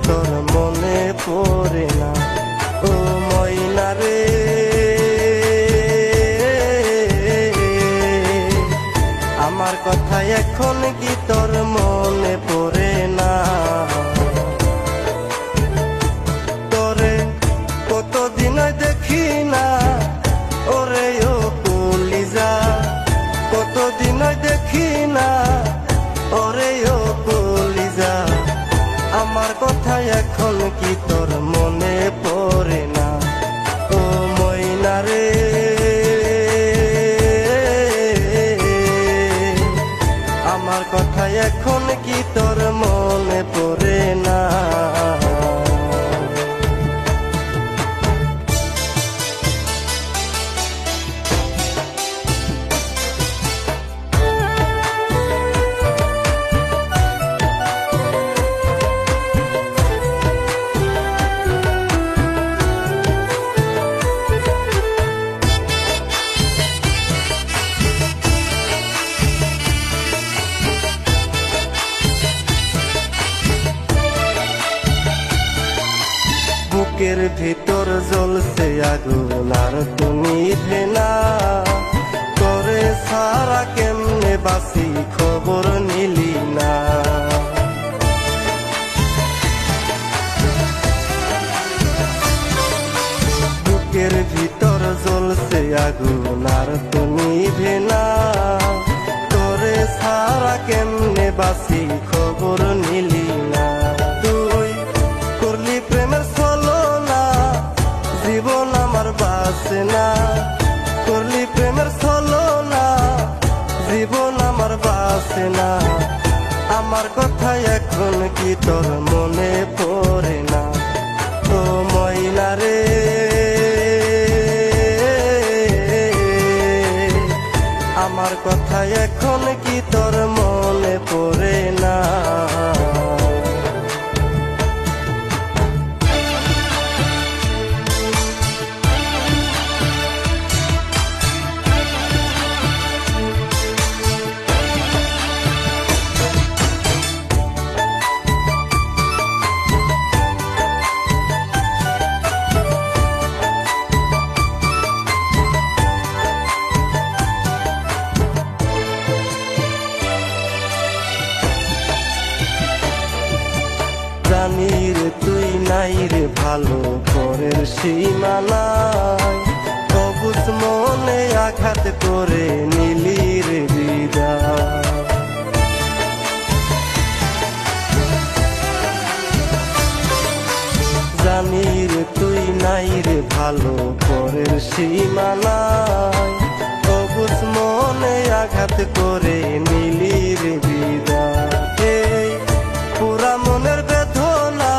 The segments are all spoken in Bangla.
তোর মনে পড়ে না? ও ময়না রে, আমার কথা এখন কি তোর মনে পড়ে না? তোরে কতদিন দেখি না, ওরে ও কলিজা, কতদিন দেখি না, ওরে ও কলিজা, আমার কথা এখন কি তোর মনে পড়ে না? ও ময়না রে, আমার কথা এখন কি তোর মনে পড়ে না? বুকের ভিতর জ্বলছে আগুন আর তো নিভে না, তোরে সারা কেমনে বাসি খবর নিলি না? বুকের ভিতর জ্বলছে আগুন আর তো নিভে না, তোরে সারা কেমনে বাসি খবর নিলি না? তুই করলি প্রেমের ছলনা, জীবন আমার বাঁচে না, করলি প্রেমের ছলনা, জীবন আমার বাঁচে না, আমার কথা এখন কি তোর মনে পড়ে না? ও ময়না রে, আমার কথা এখন কি তোর মনে পড়ে না? জানি রে তুই নাই রে ভালো পরের সীমানায়, অবুঝ মনে আঘাত করে নিলি রে বিদায়। জানি রে তুই নাই রে ভালো পরের সীমানায়, অবুঝ মনে আঘাত করে নিলি রে বিদায়। পুরা মনের বেদনা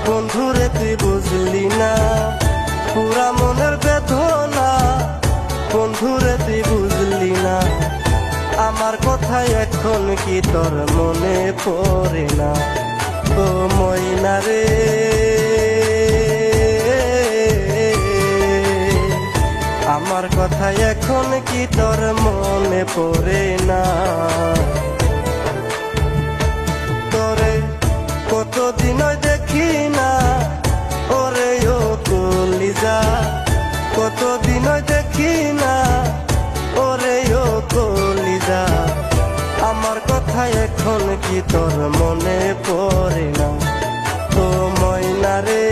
বন্ধুরে তুই বুঝলি না, পুরা মনের বেদনা বন্ধুরে তুই বুঝলি না, আমার কথা এখন কি তোর মনে পড়ে না? ও ময়না রে, আমার কথা এখন কি তোর মনে পড়ে না? তোরে কতদিন দেখি না, ওরে ও কলিজা, কতদিন দেখি না, ওরে ও কলিজা, আমার কথা এখন কি তোর মনে পড়ে না? ও ময়না রে,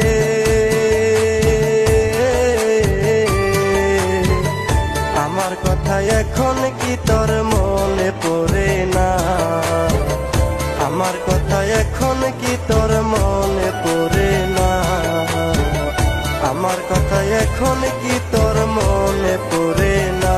আমার কথা এখন কি তোর মনে পড়ে না? আমার কথা এখন কি তোর মনে পড়ে না? আমার কথা এখন কি তোর মনে পড়ে না?